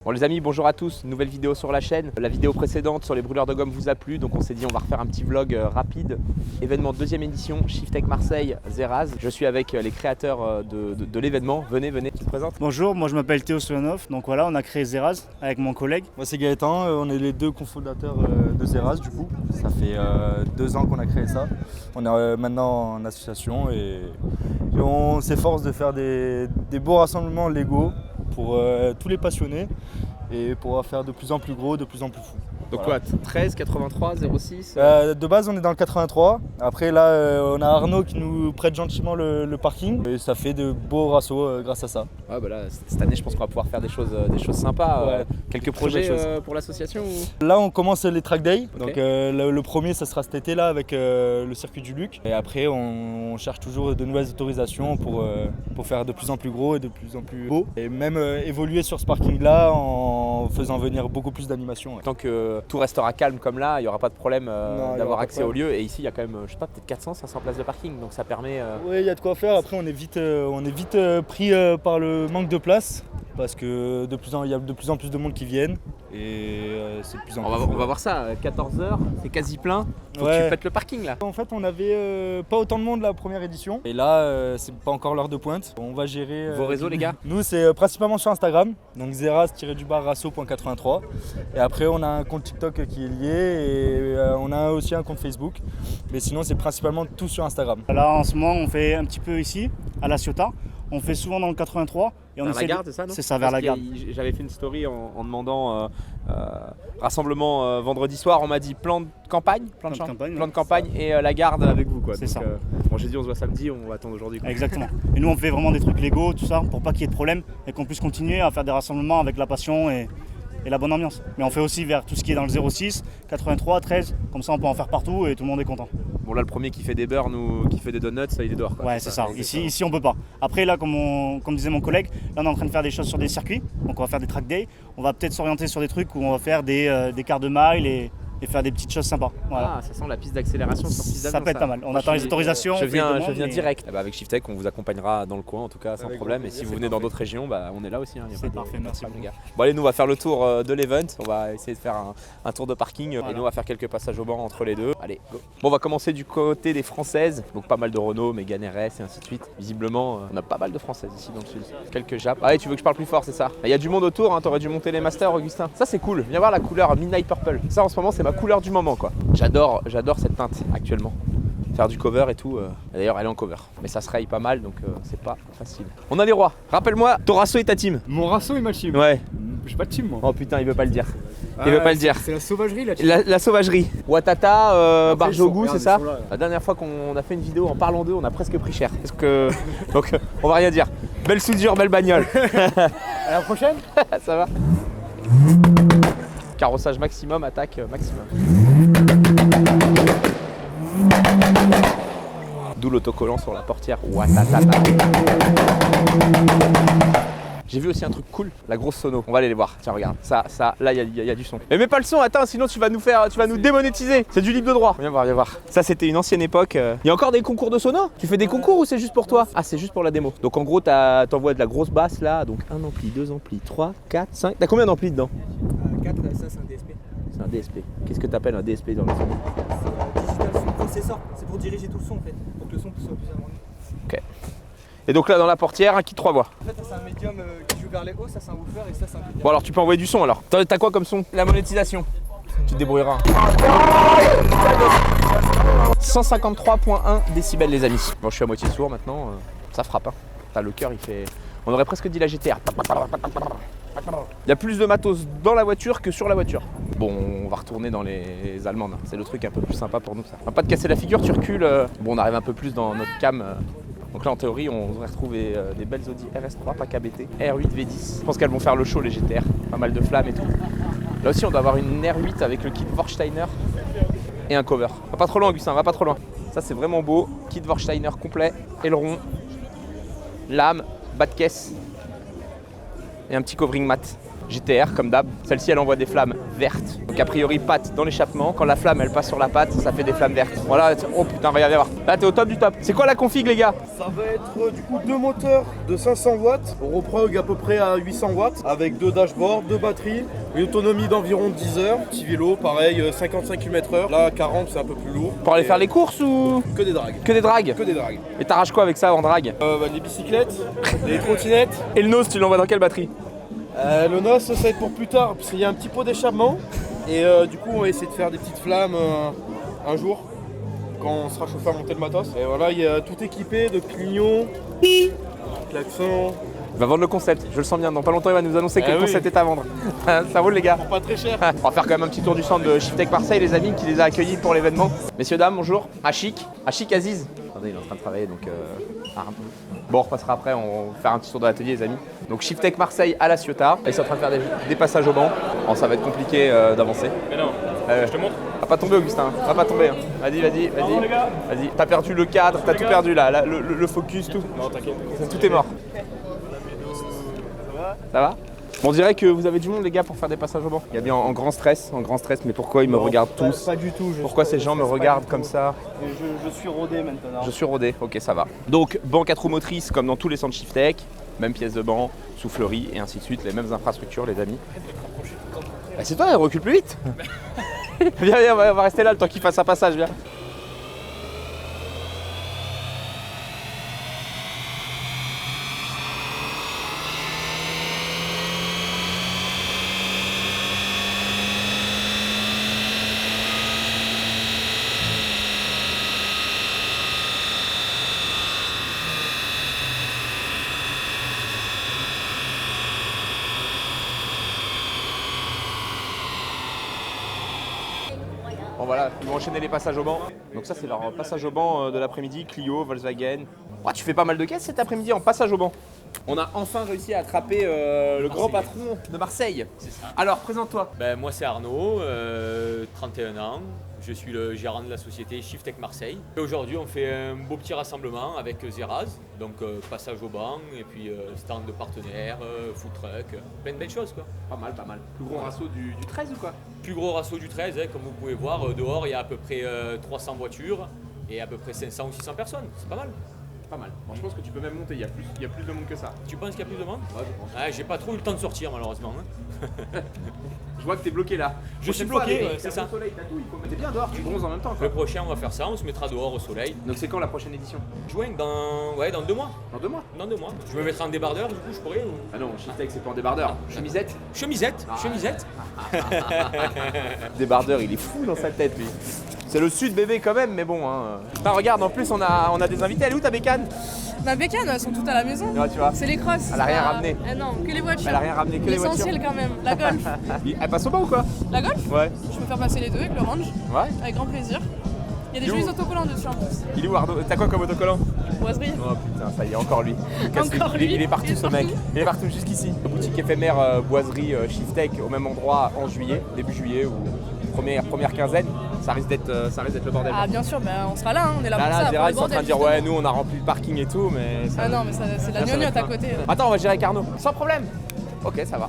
Bon les amis, bonjour à tous, nouvelle vidéo sur la chaîne. La vidéo précédente sur les brûleurs de gomme vous a plu, donc on s'est dit on va refaire un petit vlog rapide. Événement deuxième édition, Shiftech Marseille, Zeraz. Je suis avec les créateurs de l'événement. Venez, tu te présentes? Bonjour, moi je m'appelle Théo Solanov, donc voilà, on a créé Zeraz avec mon collègue. Moi c'est Gaëtan, on est les deux cofondateurs de Zeraz du coup. Ça fait 2 ans qu'on a créé ça. On est maintenant en association et on s'efforce de faire des beaux rassemblements légaux pour tous les passionnés et pour faire de plus en plus gros, de plus en plus fou. Donc voilà. quoi, 13, 83, 06 De base on est dans le 83, après là on a Arnaud qui nous prête gentiment le parking et ça fait de beaux rassos grâce à ça. Ouais, bah là, cette année je pense qu'on va pouvoir faire des choses sympas. Ouais. Quelques projets pour l'association ou... Là on commence les track days, Ok. donc le premier ça sera cet été là avec le circuit du Luc et après on cherche toujours de nouvelles autorisations pour faire de plus en plus gros et de plus en plus beau et même évoluer sur ce parking là en faisant venir beaucoup plus d'animations. Ouais. Tant que tout restera calme comme là, il n'y aura pas de problème Non, il y d'avoir aura pas accès de au problème. lieu. Et ici il y a quand même, je sais pas, peut-être 400, 500 places de parking, donc ça permet... Oui, il y a de quoi faire. Après, on est vite pris par le manque de place parce que il y a de plus en plus de monde qui viennent et c'est de plus en plus. On va voir ça, 14h, c'est quasi plein, faut que Ouais. tu pètes le parking là. En fait, on avait pas autant de monde la première édition et là, c'est pas encore l'heure de pointe. On va gérer Vos réseaux, les gars? Nous, c'est principalement sur Instagram, donc zeraz-rasso.83 et après, on a un compte TikTok qui est lié et on a aussi un compte Facebook, mais sinon, c'est principalement tout sur Instagram. Là en ce moment on fait un petit peu ici, à La Ciotat, on fait souvent dans le 83 et on Vers la essaie garde, c'est ça, non? C'est ça, vers la garde. J'avais fait une story en demandant rassemblement vendredi soir, on m'a dit plan de campagne, Plan de campagne, plan de campagne et la garde avec vous quoi. C'est Donc, ça. Bon, j'ai dit on se voit samedi, on va attendre aujourd'hui. Exactement. Et nous on fait vraiment des trucs légaux, tout ça, pour pas qu'il y ait de problème et qu'on puisse continuer à faire des rassemblements avec la passion et la bonne ambiance. Mais on fait aussi vers tout ce qui est dans le 06, 83, 13, comme ça on peut en faire partout et tout le monde est content. Bon là le premier qui fait des beurres, qui fait des donuts, ça il est dehors quoi. Ouais, c'est ça. Ici on peut pas. Après là, comme disait mon collègue, là on est en train de faire des choses sur des circuits. Donc on va faire des track days. On va peut-être s'orienter sur des trucs où on va faire des quarts de mile et faire des petites choses sympas. Voilà. Ah, ça sent la piste d'accélération sur piste Ça d'avion, peut être pas mal. On Moi, attend je les suis- autorisations. Je on fait une viens demande, mais direct. Ah bah, avec Shiftech, on vous accompagnera dans le coin en tout cas sans Avec problème. Et grand si plaisir, vous c'est venez dans parfait. d'autres régions, bah, on est là aussi. Hein, y a C'est pas de- parfait, merci les beaucoup. gars. Bon allez, nous on va faire le tour de l'event. On va essayer de faire un tour de parking et nous on va faire quelques passages au banc entre les deux. Allez, go. Bon, on va commencer du côté des françaises. Donc pas mal de Renault, Mégane RS et ainsi de suite. Visiblement, on a pas mal de françaises ici dans le sud. Quelques Japs. Ah ouais, tu veux que je parle plus fort, c'est ça? Il y a du monde autour, hein, t'aurais dû monter les masters, Augustin. Ça c'est cool. Viens voir la couleur Midnight Purple. Ça en ce moment c'est ma couleur du moment quoi. J'adore cette teinte actuellement. Faire du cover et tout. D'ailleurs elle est en cover. Mais ça se raye pas mal donc c'est pas facile. On a les rois. Rappelle-moi, ton rasso et ta team. Mon rasso et ma team. Ouais. J'ai pas de team moi. Oh putain, il veut pas le dire. Il veut pas le dire. C'est la sauvagerie la team. La sauvagerie. Watata, Après, ils Barjogou, sont- c'est ça? regarde, ils sont là. La dernière fois qu'on a fait une vidéo en parlant d'eux, on a presque pris cher. Parce que... Donc on va rien dire. Belle soudure, belle bagnole. À la prochaine. Ça va? Carrossage maximum, attaque maximum. D'où l'autocollant sur la portière. Watatata. J'ai vu aussi un truc cool, la grosse sono. On va aller les voir. Tiens, regarde. Ça, là, il y a du son. Mais mets pas le son, attends, sinon tu vas nous démonétiser. C'est du libre de droit. Viens voir. Ça, c'était une ancienne époque. Il y a encore des concours de sono? Tu fais des concours ou c'est juste pour toi? Ah, c'est juste pour la démo. Donc en gros, t'envoies de la grosse basse là. Donc un ampli, 2 amplis, 3, 4, 5. T'as combien d'amplis dedans? 4, ça c'est un DSP. C'est un DSP. Qu'est-ce que t'appelles un DSP dans le son? Digital Sound Processor. C'est pour diriger tout le son en fait. Pour que le son soit plus harmonieux. Ok. Et donc là, dans la portière, un kit 3 voix. En fait, ça c'est un médium qui joue vers les hauts, ça c'est un woofer et ça c'est un médium. Bon, alors tu peux envoyer du son alors. T'as quoi comme son? La monétisation. Tu te débrouilleras. 153.1 décibels, les amis. Bon, je suis à moitié sourd maintenant. Ça frappe. Hein. T'as le cœur, il fait. On aurait presque dit la GTR. Il y a plus de matos dans la voiture que sur la voiture. Bon, on va retourner dans les allemandes. C'est le truc un peu plus sympa pour nous ça. On va pas te casser la figure, tu recules. Bon, on arrive un peu plus dans notre cam. Donc là en théorie on devrait retrouver des belles Audi RS3, pas KBT, R8 V10. Je pense qu'elles vont faire le show les GTR, pas mal de flammes et tout. Là aussi on doit avoir une R8 avec le kit Vorsteiner et un cover. Va pas trop loin Augustin, va pas trop loin. Ça c'est vraiment beau, kit Vorsteiner complet, aileron, lame, bas de caisse et un petit covering mat. GTR comme d'hab. Celle-ci elle envoie des flammes vertes. Donc a priori patte dans l'échappement. Quand la flamme elle passe sur la patte, ça fait des flammes vertes. Voilà, oh putain, regardez voir. Là t'es au top du top. C'est quoi la config les gars? Ça va être du coup 2 moteurs de 500 watts, reprog à peu près à 800 watts, avec 2 dashboards, 2 batteries, une autonomie d'environ 10 heures. Petit vélo, pareil, 55 km/h. Là 40 c'est un peu plus lourd. Pour aller faire les courses ou Que des dragues. que des dragues? Que des dragues. Et t'arraches quoi avec ça en drague? Les bicyclettes, les trottinettes. Et le nose tu l'envoies dans quelle batterie? Le NOS ça va être pour plus tard, parce qu'il y a un petit pot d'échappement. Et du coup on va essayer de faire des petites flammes un jour, quand on sera chauffé à monter le matos. Et voilà, il y a tout équipé de clignons, klaxons. Il va vendre le concept, je le sens bien. Dans pas longtemps il va nous annoncer que Ah le oui. concept est à vendre. Ça roule les gars. Pas très cher. On va faire quand même un petit tour du centre de Shiftech Marseille les amis qui les a accueillis pour l'événement. Messieurs dames bonjour. Achik Aziz. Attendez il est en train de travailler donc bon on repassera après, on va faire un petit tour de l'atelier les amis. Donc Shiftech Marseille à la Ciotat. Ils sont en train de faire des passages au banc. Bon, ça va être compliqué d'avancer. Mais non, je te montre. Va pas tomber Augustin, va pas tomber. Hein. Vas-y. Vas-y. T'as perdu le cadre, t'as tout perdu là, le focus, tout. Non, t'inquiète. Tout est mort. Ça va? Bon, on dirait que vous avez du monde les gars pour faire des passages au banc. Il y a bien en grand stress, mais pourquoi ils me regardent tous? Pas du tout. Pourquoi ces gens me regardent comme ça? Je suis rodé maintenant. Je suis rodé, ok ça va. Donc banc 4 roues motrices comme dans tous les centres Shiftech, même pièce de banc, soufflerie et ainsi de suite, les mêmes infrastructures les amis. Bah, c'est toi, recule plus vite. Viens, on va rester là le temps qu'il fasse un passage, viens. Bon voilà, ils vont enchaîner les passages au banc. Donc ça c'est leur passage au banc de l'après-midi, Clio, Volkswagen. Oh, tu fais pas mal de caisses cet après-midi en passage au banc. On a enfin réussi à attraper le grand patron de Marseille. C'est ça. Alors présente-toi. Ben, moi c'est Arnaud, 31 ans. Je suis le gérant de la société Shiftech Marseille. Et aujourd'hui on fait un beau petit rassemblement avec Zeraz. Donc passage au banc et puis stand de partenaires, food truck, plein de belles choses quoi. Pas mal. Plus gros rasso du 13 ou quoi? Plus gros rasso du 13, hein, comme vous pouvez voir, dehors il y a à peu près 300 voitures et à peu près 500 ou 600 personnes. C'est pas mal. Pas mal. Bon, je pense que tu peux même monter, il y a plus de monde que ça. Tu penses qu'il y a plus de monde? Ouais, je pense. Ah, j'ai pas trop eu le temps de sortir malheureusement. Hein. Je vois que t'es bloqué là. Je suis Prochaine fois, bloqué, avec c'est le ça. soleil, t'as tout, il faut... T'es bien dehors, tu bronzes en même temps quoi. Le prochain on va faire ça, on se mettra dehors au soleil. Donc c'est quand la prochaine édition? Juin dans 2 mois. Dans 2 mois? Dans 2 mois. Je me mettrai en débardeur du coup je pourrais ou... Ah non, Shiftech c'est pas en débardeur. Chemisette? Chemisette. Débardeur, il est fou dans sa tête lui. C'est le sud bébé quand même, mais bon. Hein. Putain, regarde, en plus on a des invités. Elle est où ta bécane? Ma bécane, elles sont toutes à la maison. Ouais, tu vois. C'est les crosses. Elle a rien ramené. Non, que les voitures. Elle a rien ramené, que les voitures. L'essentiel quand même, la Golf. Elle passe au banc ou quoi? La Golf? Ouais. Je peux faire passer les deux avec le range, Ouais. avec grand plaisir. Il y a des Il est jolis où autocollants dessus en plus. Il est où Arnaud? T'as quoi comme autocollant? Boiserie. Oh putain, ça y est, encore lui. Encore lui. Il est partout ce mec. Il est partout jusqu'ici. Boutique éphémère boiserie Shiftech au même endroit en juillet, début juillet ou première quinzaine. Ça risque d'être le bordel. Ah bien sûr, bah, on sera là, hein, on est là pour ça. Là, pour Zera, le ils sont en train de bordel, dire justement. ouais, nous on a rempli le parking et tout, mais. Ça, Ah non, mais c'est la ça va gnognotte être à un- côté. Attends, on va gérer avec Arnaud. Sans problème. Ok, ça va.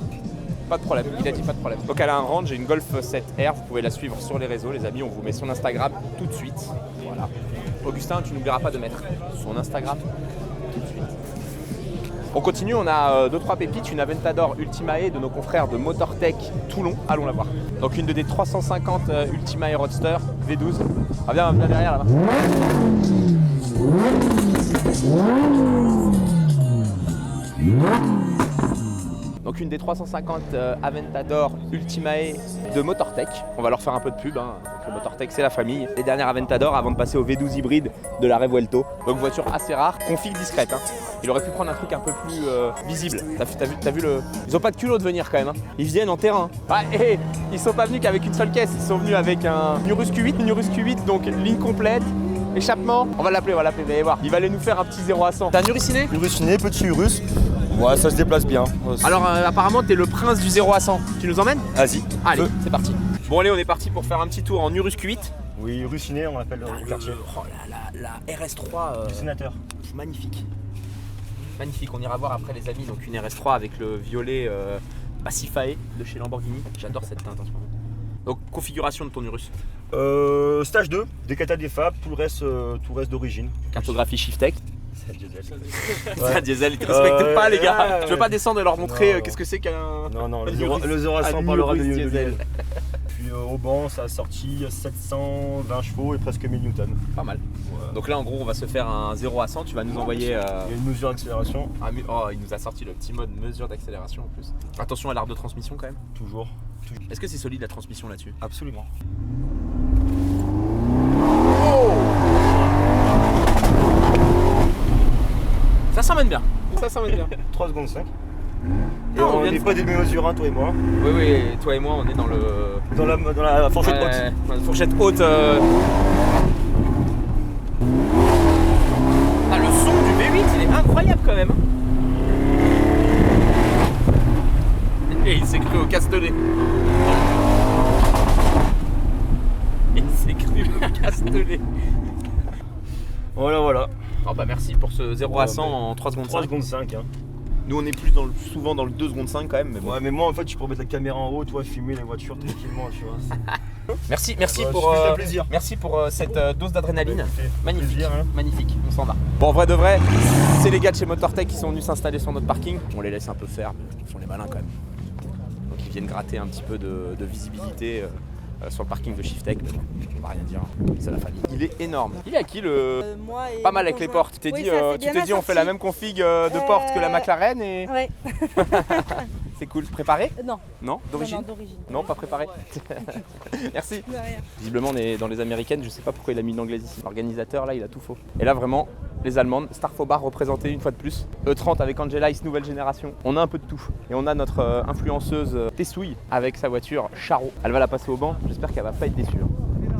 Pas de problème, il a dit pas de problème. Donc elle a un range, j'ai une Golf 7R, vous pouvez la suivre sur les réseaux les amis, on vous met son Instagram tout de suite. Voilà. Augustin, tu n'oublieras pas de mettre son Instagram tout de suite. On continue, on a 2-3 pépites, une Aventador Ultimae de nos confrères de Motortech Toulon, allons la voir. Donc une de des 350 Ultimae Roadster V12. Ah viens derrière là-bas. Donc une des 350 Aventador Ultimae de Motortech. On va leur faire un peu de pub, hein. Donc, le Motortech c'est la famille. Les dernières Aventador avant de passer au V12 hybride de la Revuelto. Donc voiture assez rare, config discrète. Hein. Il aurait pu prendre un truc un peu plus visible. T'as vu le... Ils ont pas de culot de venir quand même. Hein. Ils viennent en terrain. Ah, et ils sont pas venus qu'avec une seule caisse. Ils sont venus avec un Urus Q8, donc ligne complète. Échappement, on va l'appeler, vous allez voir. Il va aller nous faire un petit 0 à 100. T'as un Uruciné? Uruciné, petit Urus. Ouais, ça se déplace bien. Alors apparemment t'es le prince du 0 à 100. Tu nous emmènes? Vas-y. Allez, c'est parti. Bon allez, on est parti pour faire un petit tour en Urus Q8. Oui, Uruciné, on l'appelle le quartier. Oh la RS3 Du sénateur. magnifique. Magnifique, on ira voir après les amis. Donc une RS3 avec le violet Pacifae de chez Lamborghini. J'adore cette teinte en ce moment. Donc configuration de ton Urus. Stage 2, des katas des fab, tout le reste d'origine. Cartographie Shifttech. C'est un diesel. C'est un diesel, ils te respectent pas les gars. ouais, Je veux pas descendre et leur montrer Non, qu'est-ce que c'est qu'un. Non, le Urus. 0 à 100 Un parlera de Urus diesel. Puis au banc, ça a sorti 720 chevaux et presque 1000 newtons. Pas mal. Donc là en gros on va se faire un 0 à 100, tu vas nous envoyer... Il y a une mesure d'accélération, Oh, il nous a sorti le petit mode mesure d'accélération en plus. Attention à l'arbre de transmission quand même. toujours. Est-ce que c'est solide la transmission là-dessus? Absolument. Ça s'emmène bien. Ça s'emmène bien. 3 secondes 5. Et Ah, on on vient n'est de- pas des mesures, hein, toi et moi. Oui, toi et moi on est dans le... Dans la fourchette haute. Dans la fourchette haute. Ah, le son du V8 il est incroyable quand même. Et il s'est cru au Castellet. Il s'est cru au Castellet. Voilà. Oh bah merci pour ce 0 à 100 en 3 secondes 3 5. secondes 5. Hein. Nous on est plus souvent dans le 2 secondes 5 quand même. Mais bon. Ouais, mais moi en fait, je pourrais mettre la caméra en haut, toi, filmer les voitures tranquillement, tu vois. Merci Ouais, pour, ça fait plaisir. merci pour cette dose d'adrénaline. Ça fait Magnifique, plaisir, hein. magnifique, on s'en va. Bon, en vrai de vrai, c'est les gars de chez Motortech qui sont venus s'installer sur notre parking. On les laisse un peu faire, mais ils sont les malins quand même. Donc ils viennent gratter un petit peu de visibilité sur le parking de Shifttech. Mais bon, on va rien dire, c'est la famille. Il est énorme. Il est à qui le... Moi et Pas mal mon avec les conjoint. portes. Tu t'es Oui, dit, ça fait tu bien t'es dit on fait la même config de porte que la McLaren et... Ouais. C'est cool. Préparé? Non. Non? D'origine? Non, d'origine. Non, pas préparé. Merci. De rien. Visiblement on est dans les américaines, je sais pas pourquoi il a mis l'anglaise ici. L'organisateur là il a tout faux. Et là vraiment les allemandes, Starfobar représentée une fois de plus. E30 avec Angela Ice nouvelle génération. On a un peu de tout. Et on a notre influenceuse Tessouille avec sa voiture Charo. Elle va la passer au banc, j'espère qu'elle va pas être déçue.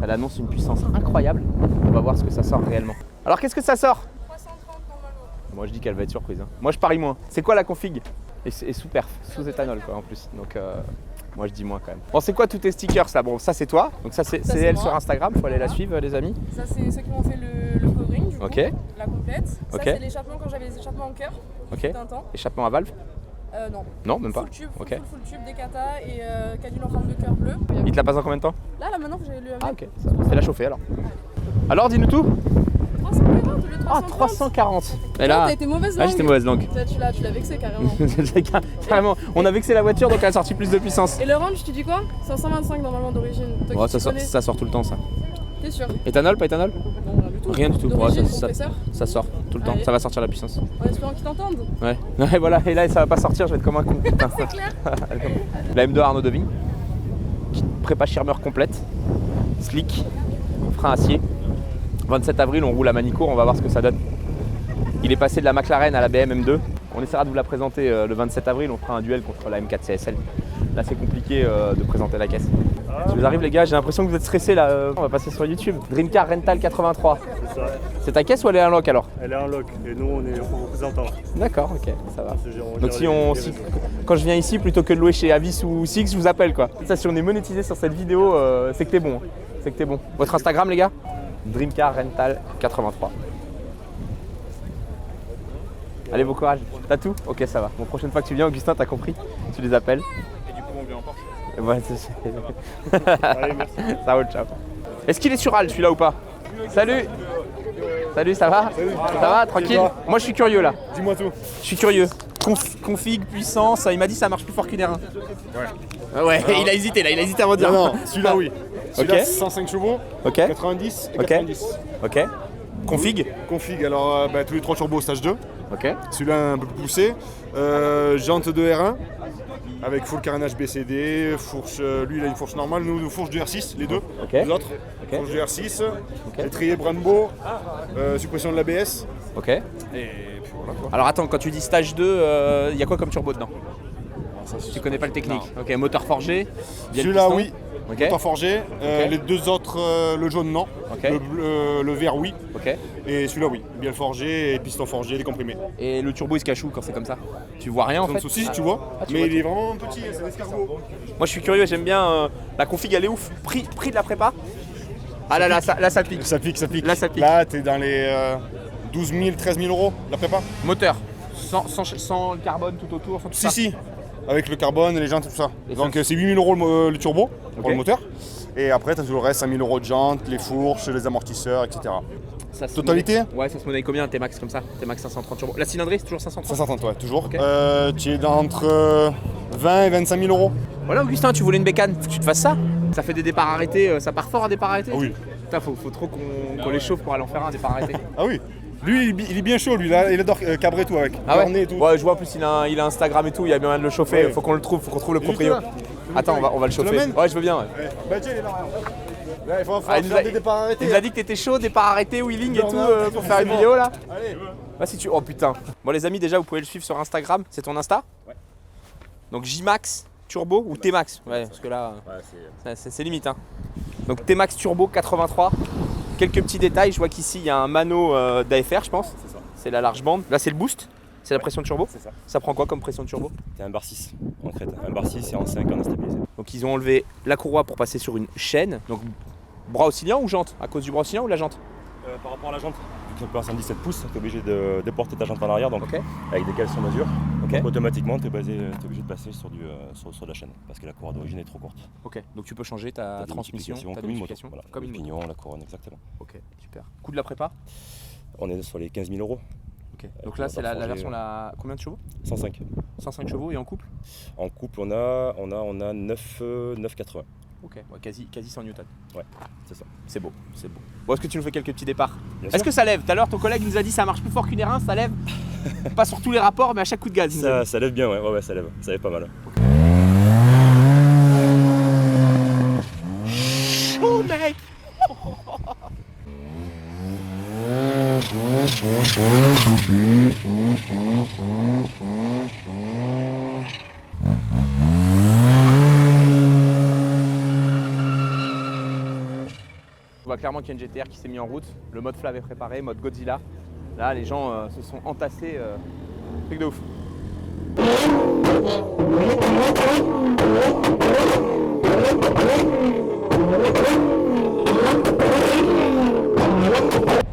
Elle annonce une puissance incroyable. On va voir ce que ça sort réellement. Alors qu'est-ce que ça sort? 330 normalement. Moi je dis qu'elle va être surprise. Hein. Moi je parie moins. C'est quoi la config? Et sous perf, sous éthanol quoi en plus. Donc moi je dis moins quand même. Bon c'est quoi tous tes stickers là? Bon ça c'est toi, donc ça c'est c'est elle moi. sur Instagram, faut aller la Voilà. suivre les amis. Ça, c'est ceux qui m'ont fait le covering, du coup, Ok, la complète. Ça, Ok. c'est l'échappement quand j'avais les échappements en cœur. ok. C'était un temps. Échappement à valve? Non. Non même pas. Full tube, Ok. full tube, des katas et canule en forme de cœur bleu. Il te la passe en combien de temps? Là maintenant que j'ai lu Ah ok, ça va. Fais la chauffer alors. Alors dis-nous tout. 340 au lieu de 330. Ah 340. Et Ah, là, t'as été mauvaise ah langue. j'étais mauvaise langue. Tu l'as vexé carrément. Carrément, on a vexé la voiture donc elle a sorti plus de puissance. Et le range, tu dis quoi? 525 normalement d'origine. Toi Ouais, qui ça, t'y sort, connais. ça sort tout le temps ça. T'es sûr? Éthanol, pas éthanol? Non, rien du tout. Rien du tout. Ouais, D'origine, ça, compresseur. ça sort tout le temps, Allez. ça va sortir la puissance. En espérant qu'ils t'entendent. Ouais. Ouais voilà, et là ça va pas sortir, je vais être comme un con. Putain. C'est clair. La M2 Arnaud Devigne, qui prépa Schirmer complète, slick, frein acier. 27 avril, on roule à Manicourt, on va voir ce que ça donne. Il est passé de la McLaren à la BM M2. On essaiera de vous la présenter le 27 avril, on fera un duel contre la M4 CSL. Là c'est compliqué de présenter la caisse. Si vous arrivez les gars, j'ai l'impression que vous êtes stressés là, on va passer sur YouTube. Dreamcar Rental 83. C'est ça. C'est ta caisse ou elle est un lock alors? Elle est en loc et nous, on est représentants. D'accord, ok, ça va. On Donc gère si les réseaux. quand je viens ici, plutôt que de louer chez Avis ou Six, je vous appelle quoi. Ça, si on est monétisé sur cette vidéo, c'est que t'es bon. C'est que t'es bon. Votre Instagram les gars? Dreamcar Rental 83. Allez, bon courage. T'as tout? Ok, ça va. Bon, prochaine fois que tu viens, Augustin, t'as compris? Tu les appelles. Et du coup, on vient en Porsche. Ouais, Allez, merci. ça roule, ciao. Est-ce qu'il est sur Al celui-là ou pas? Salut. Salut, ça va? Ça va, tranquille? Moi je suis curieux là. Dis-moi tout. Je suis curieux. Config, puissance, il m'a dit ça marche plus fort qu'une R1. Ouais. Ouais, il a hésité là, il a hésité avant de dire. Non, celui-là oui. Celui-là, Ok. 105 chevaux, Ok, 90 et Ok. 90. ok. Config. Config, alors tous les 3 turbos stage 2. Ok. Celui-là un peu plus poussé. Jante de R1 avec full carénage BCD, fourche, lui il a une fourche normale, nous fourche du R6, les deux, Ok. les autres. Ok. Fourche du R6, étrier Brembo, suppression de l'ABS. Ok. Et puis voilà quoi. Alors attends, quand tu dis stage 2, il y a quoi comme turbo dedans? Ça, Tu connais pas le technique? Ok, moteur forgé. via le Celui-là piston. oui, Ok. moteur forgé. Ok. Les deux autres, le jaune non. Ok. Le vert oui. Ok. Et celui-là oui, bien forgé et piston forgé, décomprimé. Et le turbo il se cache où quand c'est comme ça? Tu vois rien en Sans fait? souci, tu vois. Ah, tu mais vois il est vraiment petit, c'est un escargot. Moi je suis curieux, j'aime bien la config, elle est ouf. Prix de la prépa? Ah là ça pique. Ça pique, ça pique. Là, ça pique. Là, t'es dans les 12 000, 13 000 euros la prépa. Moteur, sans le carbone tout autour, sans tout ça. Si, avec le carbone, les jantes et tout ça. Et Donc ça, c'est 8 000 € le turbo Ok. pour le moteur. Et après, tu as tout le reste, 5 000 € de jantes, les fourches, les amortisseurs, etc. Ça se Totalité monnaie- Ouais, ça se monnaie combien un T-Max comme ça? T-Max 530 turbo. La cylindrée, c'est toujours 530? 530, ouais, toujours. Ok. Tu es entre 20 et 25 000 €. Voilà, Augustin, tu voulais une bécane, faut que tu te fasses ça. Ça fait des départs arrêtés, ça part fort un départ arrêté? Ah oui. Putain, faut trop qu'on les chauffe pour aller en faire un départ arrêté. Ah oui. Lui, il est bien chaud, lui, là, il adore cabrer tout avec. Ah ouais? Cornet et tout. Ouais, je vois en plus il a Instagram et tout, il y a bien de le chauffer, Ouais. faut qu'on le trouve, faut qu'on trouve le Il est proprio. là. Attends, on va le Je te chauffer. l'amène Ouais, je veux bien. Ouais. Bah tiens, il est là. Là, il faut Ah, il nous faire a- des départs arrêtés. Il nous a dit que t'étais chaud, départ arrêté, wheeling et tout, Burn-out, pour faire c'est une bon. vidéo là. Allez. Bah si tu... Oh putain. Bon les amis, déjà vous pouvez le suivre sur Instagram, c'est ton Insta? Ouais. Donc J-Max Turbo ou T-Max? Ouais, parce que là, c'est limite. Hein. Donc T-Max Turbo 83. Quelques petits détails, je vois qu'ici il y a un mano d'AFR je pense. C'est ça. C'est la large bande. Là c'est le boost, c'est la pression turbo. C'est ça. Ça prend quoi comme pression turbo? C'est un bar 6 en crête. Un bar 6 et en 5 en instabilisé. Donc ils ont enlevé la courroie pour passer sur une chaîne. Donc bras oscillant ou jante? À cause du bras oscillant ou la jante? Par rapport à la jante, vu que c'est un peu un 117 pouces, tu es obligé de déporter ta jante en arrière, donc Ok. avec des cales sur mesure. Ok. Donc automatiquement, tu es obligé de passer sur la chaîne, parce que la courroie d'origine est trop courte. Ok. Donc tu peux changer ta T'as des transmission, multiplications ta comme une moto. modification, Voilà. comme Le une moto. pignon, la couronne, exactement. Ok, super. Coût de la prépa? On est sur les 15 000 €. Ok. Donc là c'est la version combien de chevaux? 105. 105 chevaux et en couple? En couple, on a 9,80. Ok, ouais, quasi 100 newtons. Ouais, c'est ça. C'est beau, c'est beau. Bon, est-ce que tu nous fais quelques petits départs? Bien Est-ce sûr. que ça lève? Tout à l'heure, ton collègue nous a dit ça marche plus fort qu'une R1, ça lève. Pas sur tous les rapports, mais à chaque coup de gaz. il nous a dit. Ça lève bien, ouais, ça lève. Ça lève pas mal. Oh mec! On voit clairement qu'il y a une GTR qui s'est mise en route. Le mode Flav est préparé, mode Godzilla. Là, les gens se sont entassés. Truc de ouf.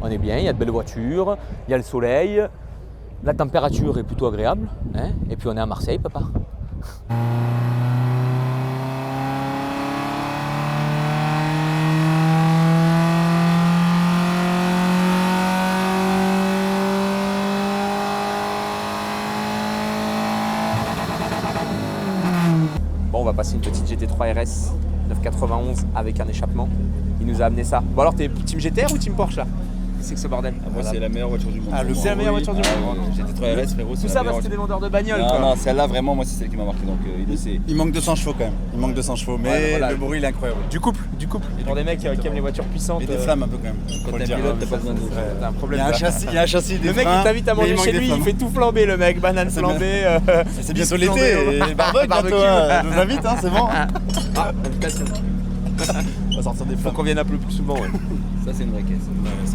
On est bien, il y a de belles voitures, il y a le soleil, la température est plutôt agréable, hein, et puis on est à Marseille, papa. Bon, on va passer une petite GT3 RS 991 avec un échappement. Il nous a amené ça. Bon alors, t'es team GTR ou team Porsche là? C'est que ce bordel. Moi, c'est la meilleure voiture du monde. Ah, c'est la meilleure voiture du monde. GT3 RS, frérot. Tout ça parce que t'es des vendeurs de bagnoles Non, quoi. non, celle-là, vraiment, moi, c'est celle qui m'a marqué. Donc, il le sait. Il manque 200 chevaux quand même. Il manque 200 chevaux, mais Ouais, voilà. le bruit il est incroyable. Du couple. Pour des mecs qui aiment les voitures puissantes. Et des flammes un peu quand même. Quand faut le t'es dire. pilote, t'as pas besoin de. T'as un Il problème. y a un là. châssis, des Le mec freins, il t'invite à mais manger manque chez des lui, il flammes. fait tout flamber le mec, banane flambée. C'est bientôt biscuit l'été flambé, et barbecue bientôt. Barbecue. Nous invite, hein, c'est bon. Ah, invitation. On va sortir des Faut flammes. qu'on vienne un peu plus souvent, ouais. Ça, c'est une vraie caisse.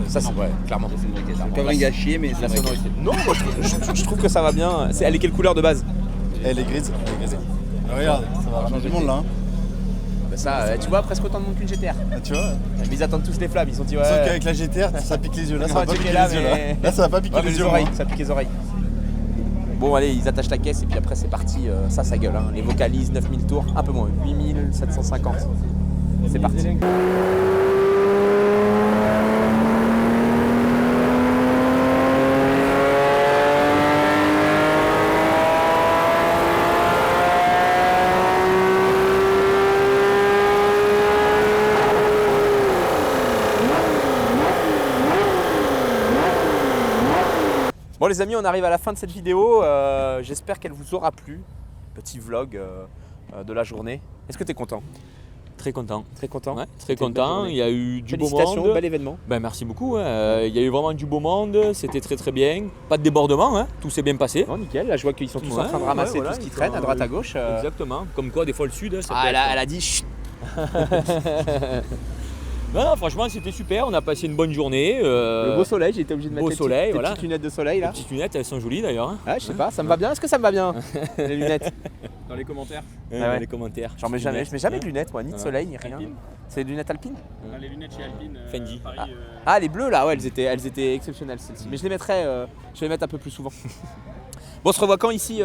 Ça, c'est vrai, clairement. Ça, c'est une vraie caisse. C'est pas un gars chier, mais c'est La une vraie caisse. sonorité. Non, moi je trouve que ça va bien. Elle est quelle couleur de base? Elle est grise. Regarde, ça va changer du monde là. Hein. Bah ça, tu vois, presque autant de monde qu'une GTR. Ah, tu vois. Mais ils attendent tous les flammes, ils ont dit ouais. Sauf qu'avec la GTR, ça pique les yeux. Là, ça va pas piquer les yeux. Là, ça va pas piquer Ouais, mais les yeux. oreilles, moi. ça pique les oreilles. Bon allez, ils attachent la caisse et puis après c'est parti, ça gueule. Hein. Les vocalises, 9000 tours, un peu moins, 8750. C'est parti. Bon les amis, on arrive à la fin de cette vidéo, j'espère qu'elle vous aura plu. Petit vlog de la journée. Est-ce que tu es content? Très content. Très content. Ouais, très C'était une belle content. journée. Il y a eu du beau Félicitations, monde. bel événement. Ben, merci beaucoup. Il y a eu vraiment du beau monde. C'était très très bien. Pas de débordement. Hein. Tout s'est bien passé. Non, nickel. Là, je vois qu'ils sont tous en Ouais, train de ramasser ouais, voilà, tout ce qui ils traîne sont- à droite à gauche. Exactement. Comme quoi, des fois, le sud. Ça Ah, peut elle, être- elle a dit chut. Non, franchement, c'était super. On a passé une bonne journée. Le beau soleil, j'ai été obligé de mettre beau tes soleil, petites, voilà. petites lunettes de soleil là. Les petites lunettes, elles sont jolies d'ailleurs. Hein. Ah, je sais pas, ça me va bien. Est-ce que ça me va bien les lunettes? Dans les commentaires. Ah ouais. Dans les commentaires. J'en mets jamais, je mets jamais de lunettes moi, ni de Voilà. soleil ni rien. Alpine. C'est des lunettes alpines? Les lunettes chez Alpine. Fendi. Paris. Ah les bleues là, ouais, elles étaient exceptionnelles celles-ci. Mais je les mettrai, je vais les mettre un peu plus souvent. Bon, on se revoit quand ici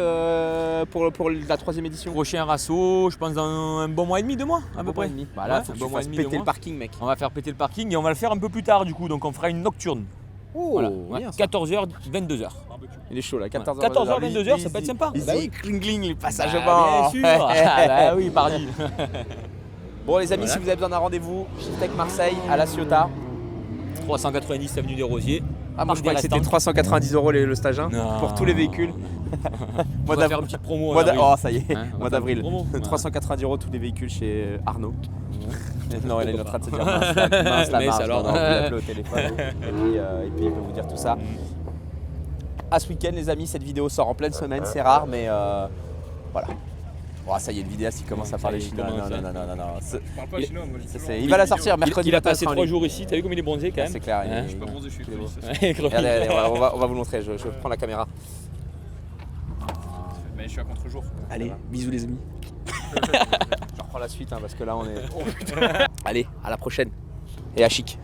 pour la 3ème édition? Prochain rasso, je pense dans un bon mois et demi, 2 mois à peu près. Bah là, Ouais, faut que un bon tu mois et fasses demi, péter 2 le mois. parking, mec. On va faire péter le parking et on va le faire un peu plus tard du coup, donc on fera une nocturne. Oh, Voilà, bien ça. 14h, 22h. Il est chaud là, 14h. 14h, 22h, ça peut être sympa. Bah oui, cling cling, les passages Bah, au banc. bien sûr. Ah, bah oui, pardi. Bon les amis, Voilà. si vous avez besoin d'un rendez-vous, Shiftech Marseille à La Ciotat. 390 avenue des Rosiers. Ah, moi je Parc croyais des que c'était Restants. 390 € le stage 1 Non. pour tous les véhicules. On va faire une petite promo. Mois en avril. oh ça y est, Hein, on va mois faire une d'avril. petite promo. 390 € tous les véhicules chez Arnaud. Non, il est en train de se dire mince la Mais marge, alors. on va l'appeler au téléphone et puis il peut vous dire tout ça. À ce week-end les amis, cette vidéo sort en pleine semaine, c'est rare mais voilà. Oh, ça y est, le vidéaste il commence à parler il chinois. commence, Non. Je parle pas chinois, moi. Il va la sortir mercredi. Il a matin, passé sera en 3 ligne. jours ici, t'as vu comme il est bronzé quand même. C'est clair. Hein, Je suis pas bronzé, je suis crevé. Ouais, crevé. Regardez, on va vous le montrer, je prends la caméra. Mais je suis à contre-jour. Allez, bisous les amis. Je reprends la suite parce que là on est. Allez, à la prochaine. Et à chic.